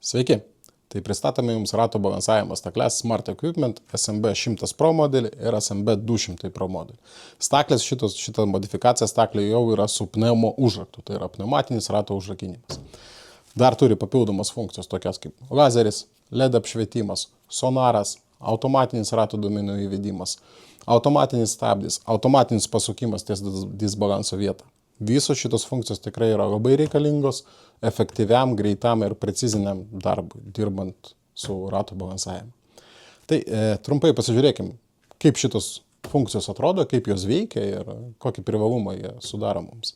Sveiki, tai pristatome Jums rato balansavimo stakles Smart Equipment SMB 100 Pro modelį ir SMB 200 Pro modelį. Staklės šitą modifikaciją staklė jau yra su pneumo užraktu, tai yra pneumatinis rato užrakinimas. Dar turi papildomas funkcijos tokias kaip lazeris, LED apšvietimas, sonaras, automatinis rato duomenų įvedimas, automatinis stabdis, automatinis pasukimas ties disbalanso vietą. Visos šitos funkcijos tikrai yra labai reikalingos efektyviam, greitam ir preciziniam darbui, dirbant su rato balansavimu. Tai trumpai pasižiūrėkim, kaip šitos funkcijos atrodo, kaip jos veikia ir kokį privalumą jie sudaro mums.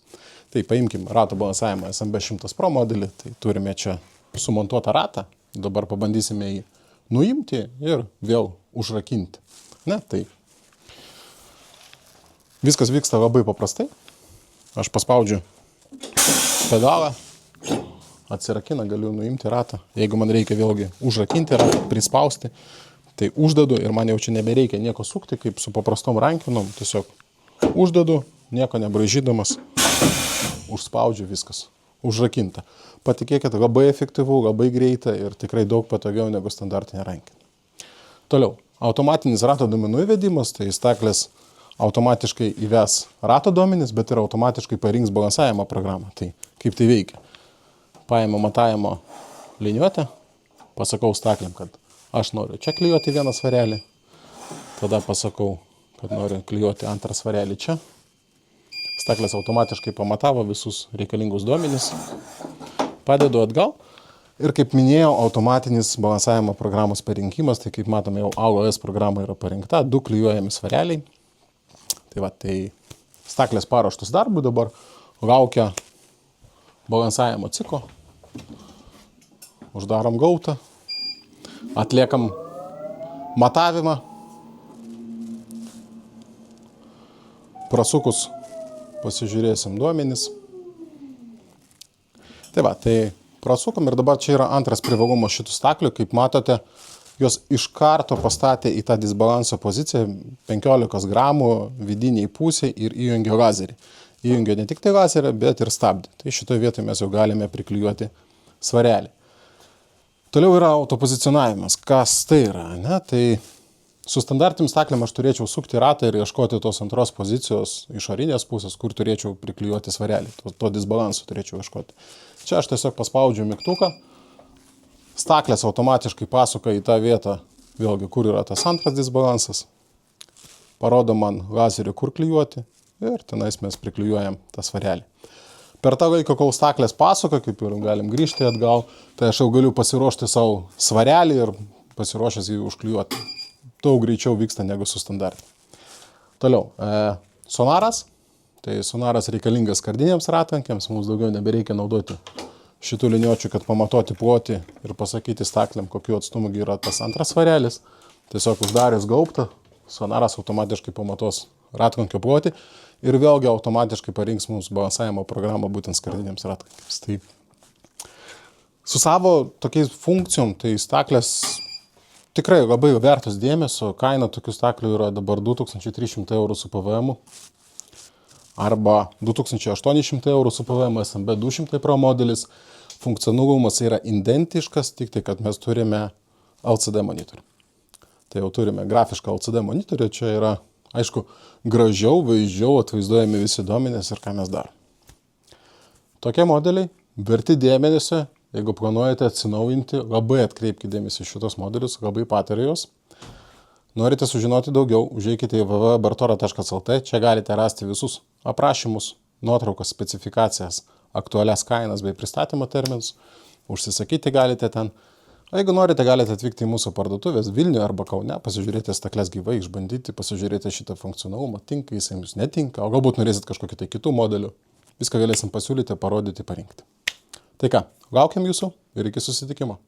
Tai paimkim rato balansavimą SMB 100 Pro modelį, tai turime čia sumontuotą ratą, dabar pabandysime jį nuimti ir vėl užrakinti. Tai viskas vyksta labai paprastai. Aš paspaudžiu pedalą, atsirakina, galiu nuimti ratą. Jeigu man reikia vėlgi užrakinti ratą, prispausti, tai uždedu ir man jau čia nebereikia nieko sukti, kaip su paprastom rankenom. Tiesiog uždedu, nieko nebraižydamas, užspaudžiu, viskas užrakinta. Patikėkit, labai efektyvu, labai greita ir tikrai daug patogiau negu standartinė rankenė. Toliau, automatinis rato duomenų įvedimas, tai staklės automatiškai įves rato duomenis, bet ir automatiškai parinks balansavimo programą. Tai kaip tai veikia? Paėmė matavimo liniuotę, pasakau staklėm, kad aš noriu čia klijuoti vieną svarelį, tada pasakau, kad noriu klijuoti antrą svarelį čia. Staklės automatiškai pamatavo visus reikalingus duomenis, padedu atgal ir kaip minėjau, automatinis balansavimo programos parinkimas, tai kaip matome jau AOS programa yra parinkta, 2 klijuojami svareliai. Tai staklės paruoštus darbui dabar laukia balansavimo ciklo. Uždarom gautą, atliekam matavimą. Prasukus pasižiūrėsim duomenis. Tai prasukom ir dabar čia yra antras privalumas šitų staklių. Kaip matote, jos iš karto pastatė į tą disbalanso poziciją 15 gramų vidiniai pusė ir įjungė lazerį. Įjungė ne tik tai lazerį, bet ir stabdį. Tai šitoje vietoje mes jau galime priklijuoti svarelį. Toliau yra autopozicionavimas. Kas tai yra? Tai su standartiniam staklėm aš turėčiau sukti ratą ir ieškoti tos antros pozicijos išorinės pusės, kur turėčiau priklijuoti svarelį. To disbalanso turėčiau ieškoti. Čia aš tiesiog paspaudžiu mygtuką. Staklės automatiškai pasuka į tą vietą, vėlgi, kur yra tas antras disbalansas. Parodo man lazerį, kur klijuoti ir tenais mes priklijuojam tą svarelį. Per tą laiką, kol staklės pasuka, kaip ir galim grįžti atgal, tai aš jau galiu pasiruošti savo svarelį ir pasiruošęs jį užklijuoti. Daug greičiau vyksta negu su standartiniu. Toliau, sonaras. Tai sonaras reikalingas skardinėms ratlankiams, mums daugiau nebereikia naudoti šitų liniuočių, kad pamatuoti plotį ir pasakyti staklėm, kokiu atstumu yra tas antras svarelis. Tiesiog uždarius gaubtą, sonaras automatiškai pamatuos ratlankio plotį ir vėlgi automatiškai parinks mums balansavimo programą būtent skardinėms ratlankiams. Tai su savo tokiais funkcijom, tai staklės tikrai labai vertos dėmesio. Kaina tokių staklių yra dabar 2300 eurų su PVM arba 2800 eurų su PVM SMB 200 Pro modelis. Funkcionalumas yra identiškas, tik tai, kad mes turime LCD monitorių. Tai jau turime grafišką LCD monitorių, čia yra, aišku, gražiau, vaizdžiau atvaizduojami visi duomenys ir ką mes darome. Tokie modeliai verti dėmesio, jeigu planuojate atsinaujinti, labai atkreipkite dėmesį šitos modelius, labai patariu juos. Norite sužinoti daugiau, užeikite į www.bartora.lt, čia galite rasti visus aprašymus, nuotraukas, specifikacijas, aktualias kainas bei pristatymo terminus. Užsisakyti galite ten. O jeigu norite, galite atvykti į mūsų parduotuvės Vilniuje arba Kaune, pasižiūrėti stakles gyvai, išbandyti, pasižiūrėti šitą funkcionalumą, tinka, jis jums netinka, o galbūt norėsit kažkokį tai kitų modelių. Viską galėsim pasiūlyti, parodyti, parinkti. Tai ką, laukiam jūsų ir iki susitikimo.